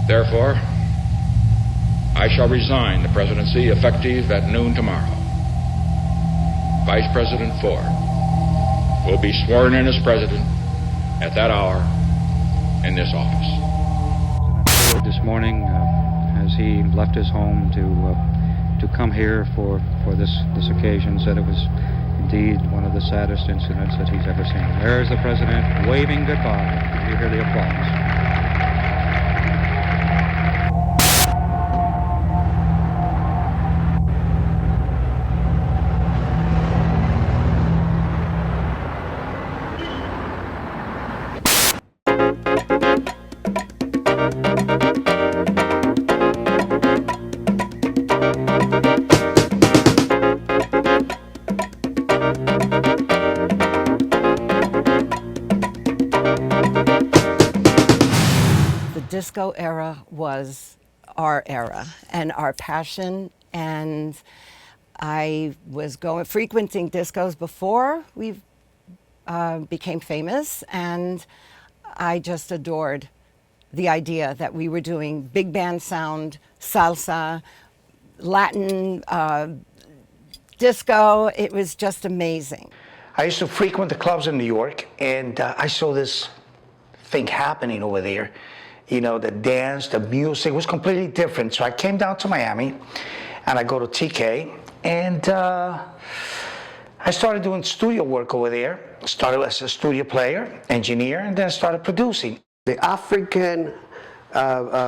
Therefore, I shall resign the presidency effective at noon tomorrow. Vice President Ford will be sworn in as president at that hour in this office. President Ford this morning, as he left his home to come here for this occasion, said it was indeed one of the saddest incidents that he's ever seen. There's the president waving goodbye. You hear the applause. Disco era was our era and our passion, and I was frequenting discos before we became famous, and I just adored the idea that we were doing big band sound, salsa, Latin, disco. It was just amazing. I used to frequent the clubs in New York, and I saw this thing happening over there. You know, the dance, the music was completely different. So I came down to Miami, and I go to TK, and I started doing studio work over there. Started as a studio player, engineer, and then started producing. The African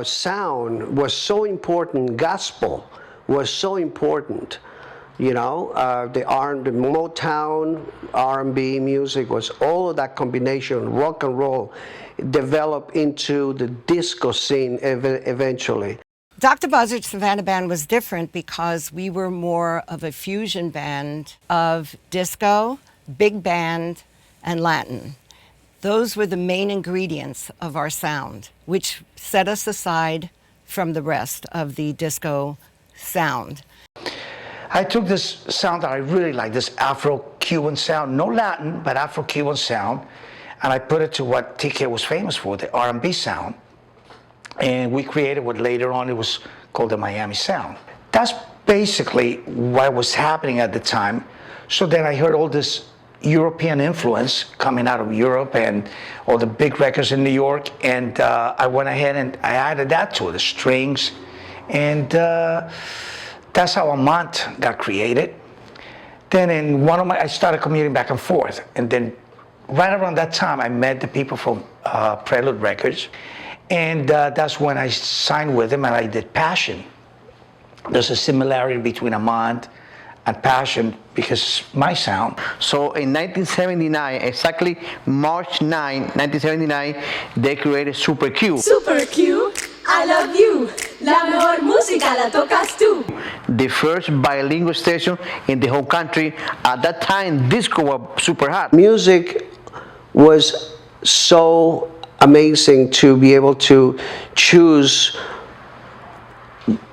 sound was so important. Gospel was so important. You know, the Motown, R&B music was all of that combination, rock and roll, developed into the disco scene eventually. Dr. Buzzard's Savannah Band was different because we were more of a fusion band of disco, big band, and Latin. Those were the main ingredients of our sound, which set us aside from the rest of the disco sound. I took this sound that I really like, this Afro-Cuban sound, no Latin, but Afro-Cuban sound, and I put it to what TK was famous for, the R&B sound. And we created what later on it was called the Miami sound. That's basically what was happening at the time. So then I heard all this European influence coming out of Europe and all the big records in New York, and I went ahead and I added that to it, the strings, and that's how Amant got created. Then I started commuting back and forth, and then right around that time I met the people from Prelude Records, and that's when I signed with them and I did Passion. There's a similarity between Amant and Passion because it's my sound. So in 1979, exactly March 9, 1979, they created Super Q. Super Q, I love you. La mejor música la tocas tú. The first bilingual station in the whole country. At that time, disco was super hot. Music was so amazing to be able to choose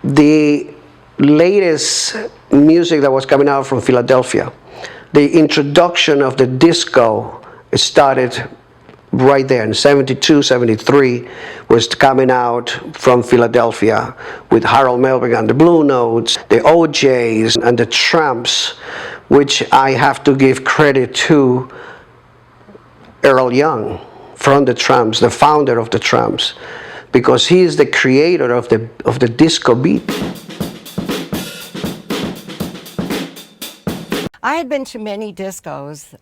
the latest music that was coming out from Philadelphia. The introduction of the disco started right there in 72, 73, was coming out from Philadelphia with Harold Melvin and the Blue Notes, the OJs and the Tramps, which I have to give credit to Earl Young from the Tramps, the founder of the Tramps, because he is the creator of the disco beat. I had been to many discos,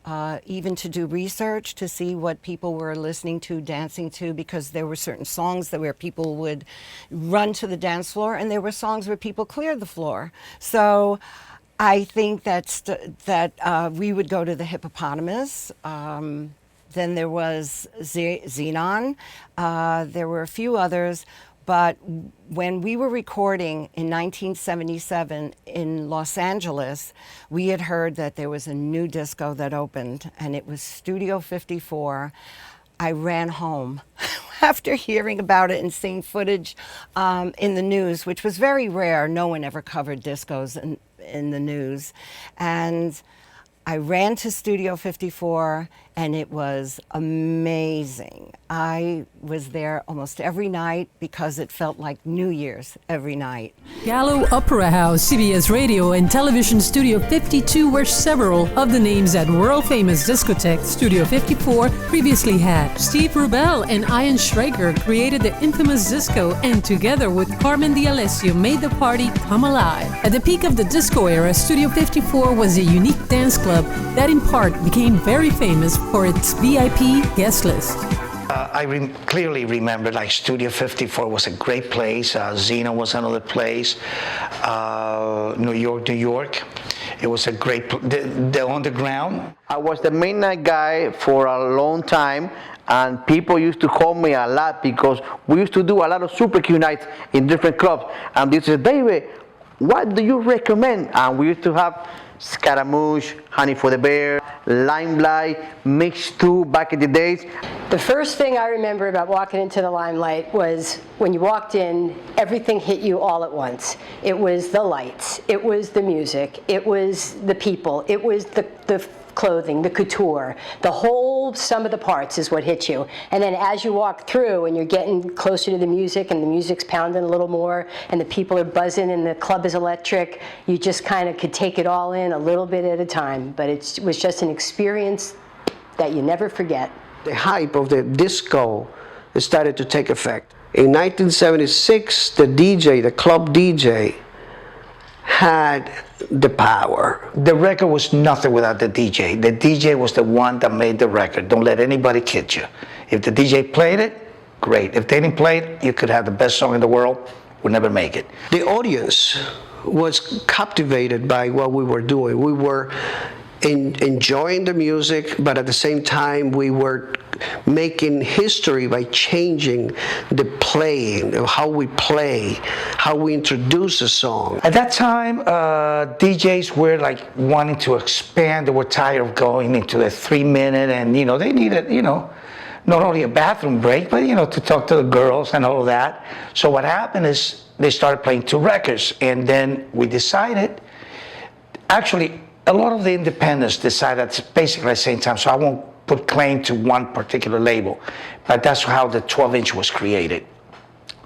even to do research to see what people were listening to, dancing to, because there were certain songs where people would run to the dance floor, and there were songs where people cleared the floor. So I think that we would go to the Hippopotamus. Then there was Xenon. There were a few others. But when we were recording in 1977 in Los Angeles, we had heard that there was a new disco that opened, and it was Studio 54. I ran home after hearing about it and seeing footage in the news, which was very rare. No one ever covered discos in the news. And I ran to Studio 54, and it was amazing. I was there almost every night because it felt like New Year's every night. Gallo Opera House, CBS Radio and Television Studio 52 were several of the names that world-famous discotheque Studio 54 previously had. Steve Rubel and Ian Schrager created the infamous disco, and together with Carmen D'Alessio made the party come alive. At the peak of the disco era, Studio 54 was a unique dance club that in part became very famous for its VIP guest list. I clearly remember, like, Studio 54 was a great place. Xena was another place. New York. It was a great the Underground. I was the midnight guy for a long time, and people used to call me a lot because we used to do a lot of Super Q nights in different clubs. And they said, David, what do you recommend? And we used to have Scaramouche, Honey for the Bear, Limelight, Mix 2 back in the days. The first thing I remember about walking into the Limelight was when you walked in, everything hit you all at once. It was the lights, it was the music, it was the people, it was the clothing, the couture, the whole sum of the parts is what hit you. And then as you walk through and you're getting closer to the music and the music's pounding a little more and the people are buzzing and the club is electric, you just kind of could take it all in a little bit at a time. But it was just an experience that you never forget. The hype of the disco started to take effect. In 1976, the club DJ, had the power. The record was nothing without the DJ. The DJ was the one that made the record. Don't let anybody kid you. If the DJ played it, great. If they didn't play it, you could have the best song in the world, would never make it. The audience was captivated by what we were doing. We were enjoying the music, but at the same time we were making history by changing the playing, how we play, how we introduce a song. At that time, DJs were like wanting to expand. They were tired of going into the 3-minute, and they needed, not only a bathroom break, but to talk to the girls and all of that. So what happened is they started playing 2 records, and then we decided, actually, a lot of the independents decided at basically the same time, so I won't put claim to one particular label, but that's how the 12-inch was created.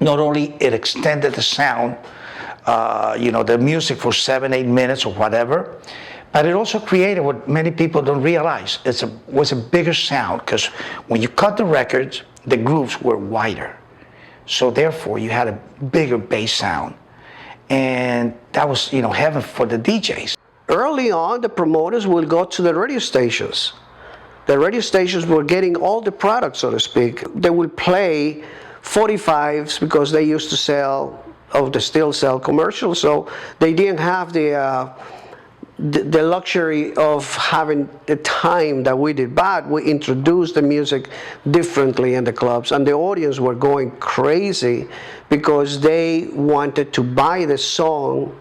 Not only it extended the sound, the music for 7-8 minutes or whatever, but it also created what many people don't realize. It was a bigger sound, because when you cut the records, the grooves were wider. So therefore, you had a bigger bass sound. And that was, heaven for the DJs. Early on, the promoters will go to the radio stations. The radio stations were getting all the products, so to speak. They will play 45s because they used to still sell commercials, so they didn't have the luxury of having the time that we did. But we introduced the music differently in the clubs, and the audience were going crazy because they wanted to buy the song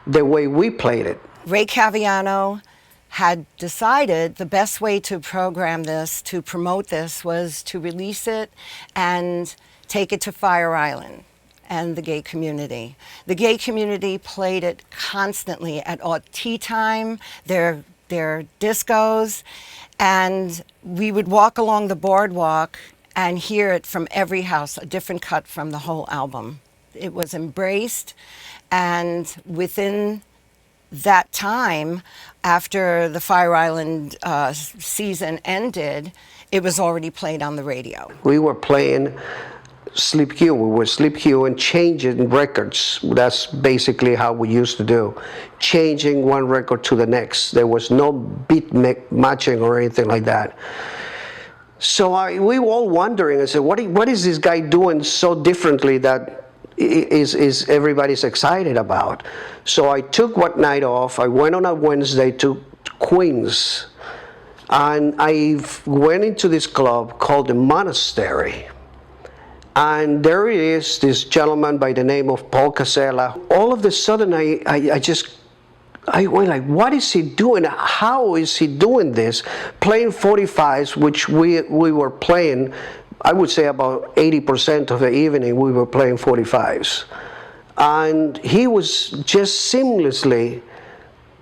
the way we played it. Ray Caviano had decided the best way to program this, to promote this, was to release it and take it to Fire Island and the gay community. The gay community played it constantly at tea time. Their their discos, and we would walk along the boardwalk and hear it from every house, a different cut from the whole album. It was embraced, and within that time, after the Fire Island season ended, it was already played on the radio. We were playing Sleep Cue. We would Sleep Cue and changing records. That's basically how we used to do. Changing one record to the next. There was no beat matching or anything like that. So we were all wondering, I said, what is this guy doing so differently that is everybody's excited about? So I took one night off. I went on a Wednesday to Queens, and I went into this club called the Monastery. And there it is, this gentleman by the name of Paul Casella. All of a sudden, I went like, what is he doing? How is he doing this? Playing 45s, which we were playing, I would say about 80% of the evening we were playing 45s. And he was just seamlessly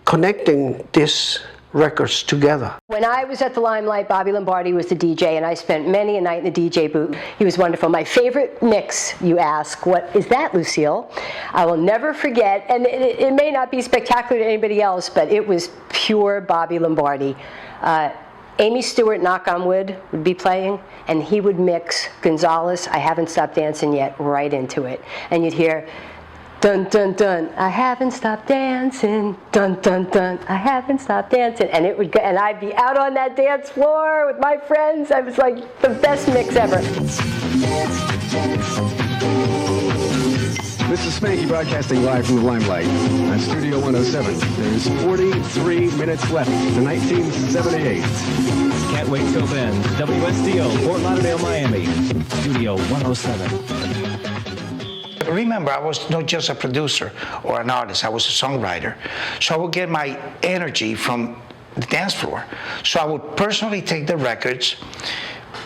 connecting these records together. When I was at the Limelight, Bobby Lombardi was the DJ, and I spent many a night in the DJ booth. He was wonderful. My favorite mix, you ask, what is that, Lucille? I will never forget, and it may not be spectacular to anybody else, but it was pure Bobby Lombardi. Amy Stewart, Knock on Wood, would be playing, and he would mix Gonzalez, I Haven't Stopped Dancing Yet, right into it. And you'd hear, dun, dun, dun, I haven't stopped dancing, dun, dun, dun, I haven't stopped dancing. And it would go, and I'd be out on that dance floor with my friends. I was like the best mix ever. This is Spanky broadcasting live from the Limelight on Studio 107. There's 43 minutes left to 1978. Can't wait till then. WSDO, Fort Lauderdale, Miami. Studio 107. Remember, I was not just a producer or an artist, I was a songwriter. So I would get my energy from the dance floor. So I would personally take the records,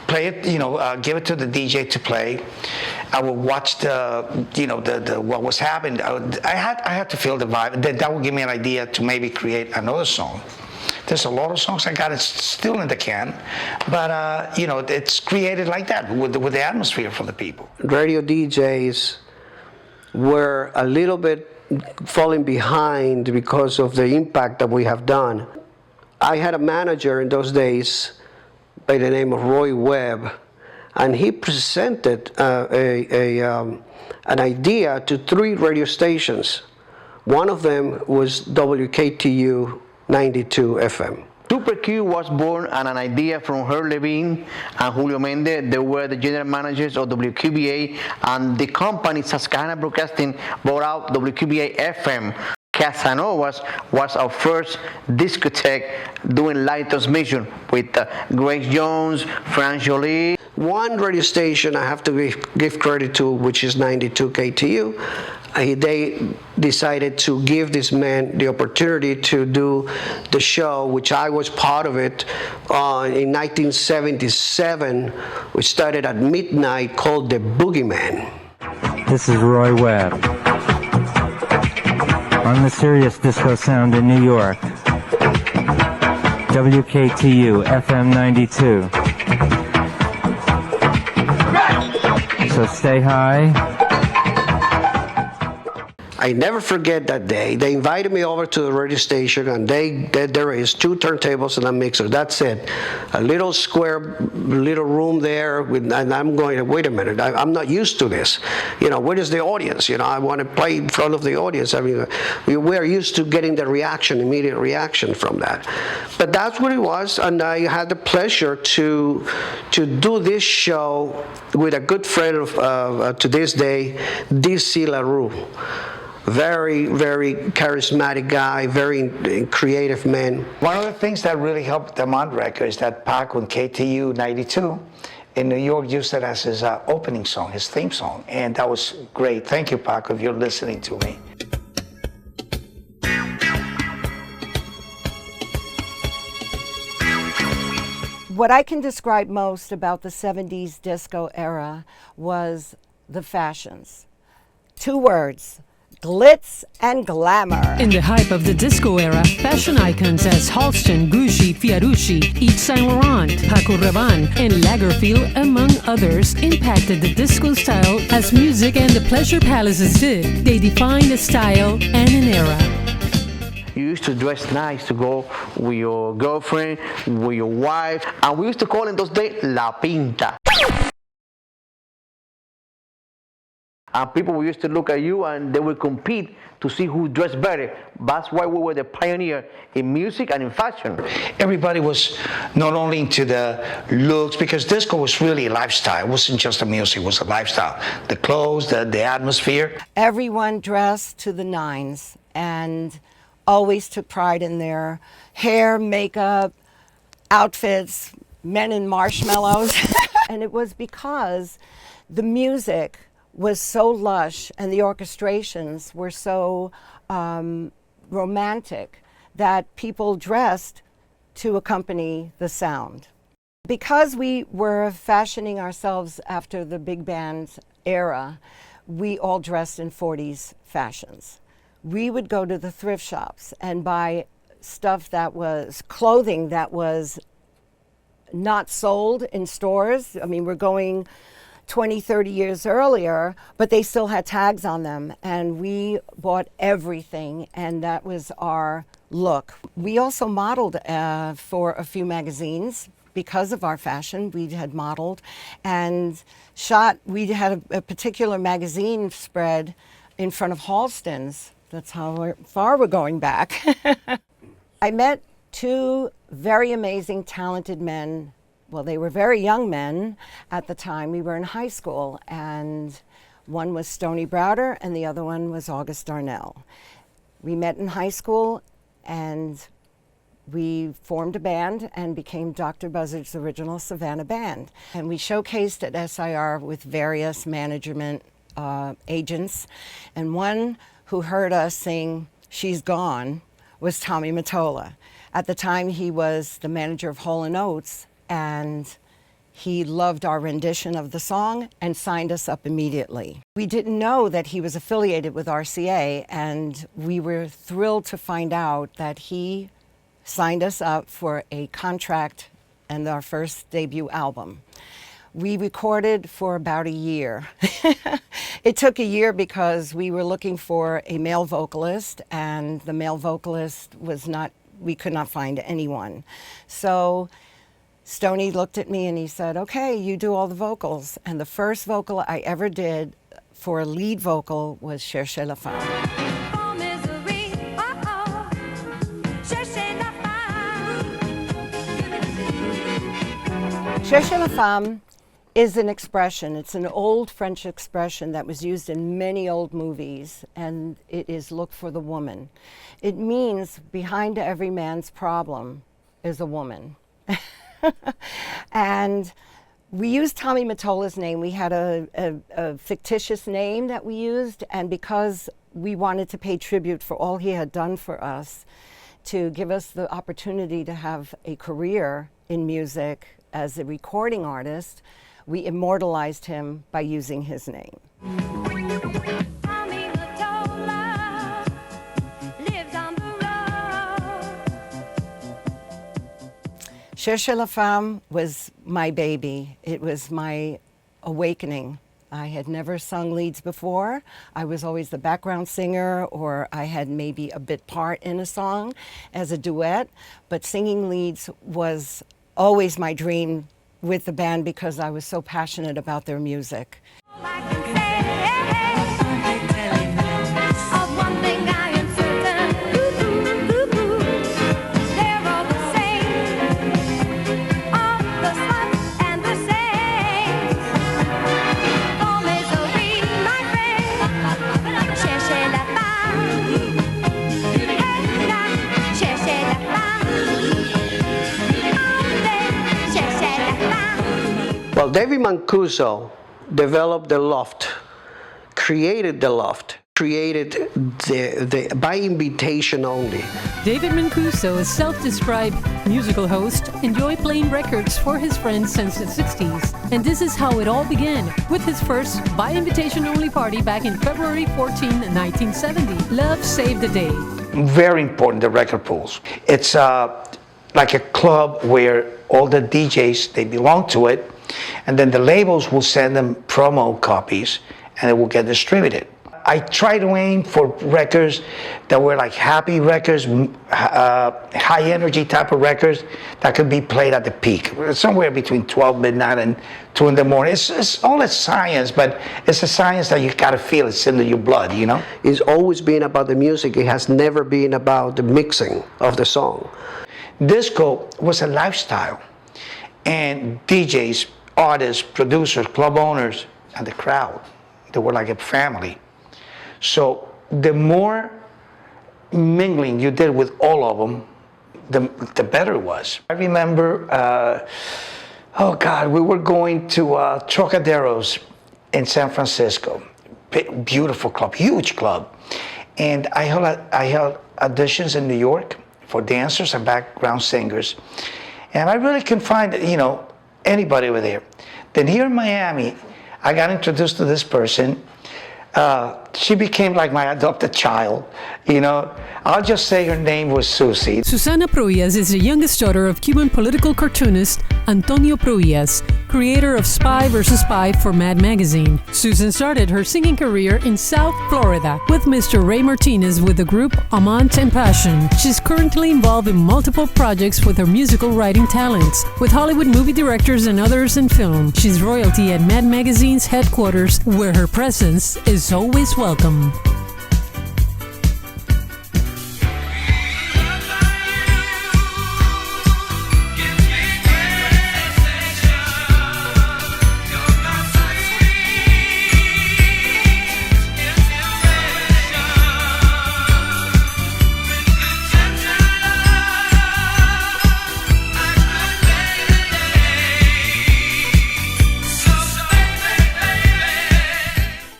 play it, give it to the DJ to play. I would watch what was happening. I had to feel the vibe. That would give me an idea to maybe create another song. There's a lot of songs I got it still in the can, but it's created like that with the atmosphere for the people. Radio DJs were a little bit falling behind because of the impact that we have done. I had a manager in those days by the name of Roy Webb, and he presented an idea to 3 radio stations. One of them was WKTU 92 FM. Super Q was born on an idea from Herb Levine and Julio Mendez. They were the general managers of WQBA, and the company Susquehanna Broadcasting bought out WQBA FM. Casanovas was our first discotheque doing live transmission with Grace Jones, Frank Jolie. One radio station I have to give credit to, which is 92 KTU. They decided to give this man the opportunity to do the show, which I was part of it, in 1977. We started at midnight, called The Boogeyman. This is Roy Webb on the Sirius Disco Sound in New York. WKTU FM 92. So stay high. I never forget that day. They invited me over to the radio station, and there is 2 turntables and a mixer. That's it. A little square, little room there, and I'm going, wait a minute, I'm not used to this. Where is the audience? I want to play in front of the audience. I mean, we're used to getting the reaction, immediate reaction from that. But that's what it was, and I had the pleasure to do this show with a good friend of, to this day, D.C. LaRue. Very, very charismatic guy, very creative man. One of the things that really helped them on record is that Pac on KTU 92 in New York used it as his opening song, his theme song, and that was great. Thank you, Pac, if you're listening to me. What I can describe most about the 70s disco era was the fashions. 2 words. glitz and glamour. In the hype of the disco era, fashion icons as Halston, Gucci, Fiorucci, Yves Saint Laurent, Paco Rabanne, and Lagerfeld, among others, impacted the disco style as music and the pleasure palaces did. They defined a style and an era. You used to dress nice to go with your girlfriend, with your wife, and we used to call in those days La Pinta. And people used to look at you and they would compete to see who dressed better. That's why we were the pioneer in music and in fashion. Everybody was not only into the looks, because disco was really a lifestyle. It wasn't just the music, it was a lifestyle. The clothes, the atmosphere. Everyone dressed to the nines and always took pride in their hair, makeup, outfits, men in marshmallows. And it was because the music was so lush and the orchestrations were so romantic that people dressed to accompany the sound. Because we were fashioning ourselves after the big band era, we all dressed in 40s fashions. We would go to the thrift shops and buy stuff that was clothing that was not sold in stores. I mean, we're going 20, 30 years earlier, but they still had tags on them, and we bought everything, and that was our look. We also modeled for a few magazines. Because of our fashion, we had modeled and shot. We had a particular magazine spread in front of Halston's. That's how far we're going back. I met two very amazing, talented men. Well, they were very young men at the time. We were in high school, and one was Stoney Browder and the other one was August Darnell. We met in high school, and we formed a band and became Dr. Buzzard's original Savannah band. And we showcased at SIR with various management agents, and one who heard us sing She's Gone was Tommy Mottola. At the time, he was the manager of Hall & Oates, and he loved our rendition of the song and signed us up immediately. We didn't know that he was affiliated with RCA, and we were thrilled to find out that he signed us up for a contract and our first debut album. We recorded for about a year. It took a year because we were looking for a male vocalist, and the male vocalist was not, we could not find anyone. So Stoney looked at me and he said, okay, you do all the vocals. And the first vocal I ever did for a lead vocal was Cherchez la Femme. Cherchez la Femme is an expression. It's an old French expression that was used in many old movies, and it is look for the woman. It means behind every man's problem is a woman. And we used Tommy Mottola's name. We had a fictitious name that we used, and because we wanted to pay tribute for all he had done for us, to give us the opportunity to have a career in music as a recording artist, we immortalized him by using his name. Cherchez la Femme was my baby. It was my awakening. I had never sung leads before. I was always the background singer, or I had maybe a bit part in a song as a duet, but singing leads was always my dream with the band because I was so passionate about their music. Well, David Mancuso developed the loft, created the loft. created the by invitation only. David Mancuso, a self-described musical host, enjoyed playing records for his friends since the 60s. And this is how it all began, with his first by invitation only party back in February 14, 1970. Love Saved the Day. Very important, the record pools. It's like a club where all the DJs, they belong to it, and then the labels will send them promo copies and it will get distributed. I try to aim for records that were like happy records, high energy type of records that could be played at the peak, somewhere between 12 midnight and 2 in the morning. It's all a science, but it's a science that you gotta feel. It's into your blood, you know? It's always been about the music. It has never been about the mixing of the song. Disco was a lifestyle, and DJs, artists, producers, club owners, and the crowd, they were like a family. So the more mingling you did with all of them, the better it was. I remember, we were going to Trocaderos in San Francisco. Beautiful club, huge club. And I held auditions in New York for dancers and background singers. And I really couldn't find, anybody over there. Then here in Miami, I got introduced to this person. She became like my adopted child, I'll just say her name was Susie. Susana Prohibited is the youngest daughter of Cuban political cartoonist Antonio Prohibited, creator of Spy vs. Spy for Mad Magazine. Susan started her singing career in South Florida with Mr. Ray Martinez with the group Amant and Passion. She's currently involved in multiple projects with her musical writing talents, with Hollywood movie directors and others in film. She's royalty at Mad Magazine's headquarters, where her presence is always welcome.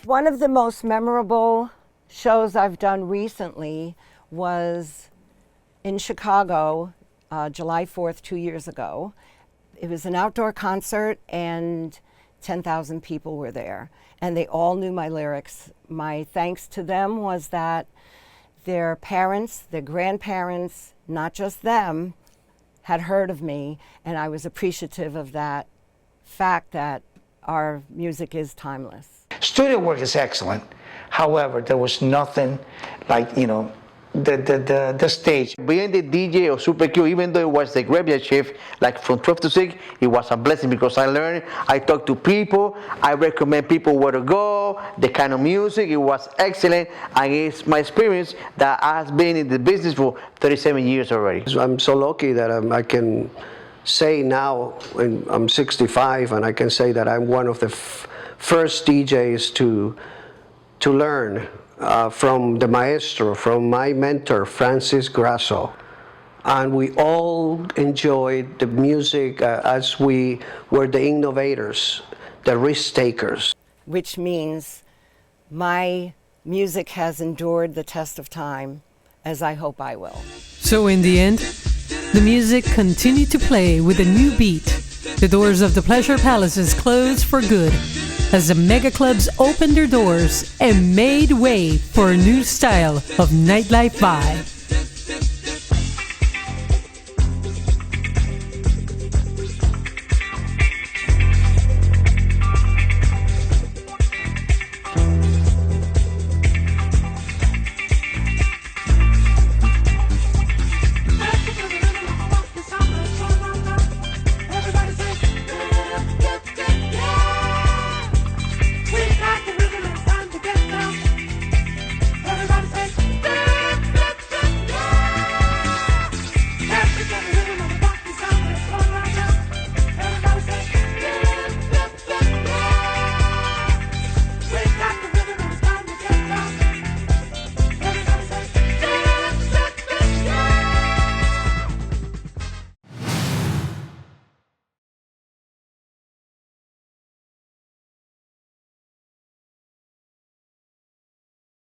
One of the most memorable shows I've done recently was in Chicago, July 4th, 2 years ago. It was an outdoor concert and 10,000 people were there, and they all knew my lyrics. My thanks to them was that their parents, their grandparents, not just them, had heard of me, and I was appreciative of that fact that our music is timeless. Studio work is excellent. However, there was nothing like, the stage. Being the DJ of Super Q, even though it was the graveyard shift, like from 12 to 6, it was a blessing because I learned, I talked to people, I recommend people where to go, the kind of music, it was excellent, and it's my experience that has been in the business for 37 years already. I'm so lucky that I can say now, I'm 65, and I can say that I'm one of the first DJs to learn from the maestro, from my mentor, Francis Grasso. And we all enjoyed the music as we were the innovators, the risk takers. Which means my music has endured the test of time, as I hope I will. So in the end, the music continued to play with a new beat. The doors of the Pleasure Palaces closed for good as the mega clubs opened their doors and made way for a new style of nightlife vibe.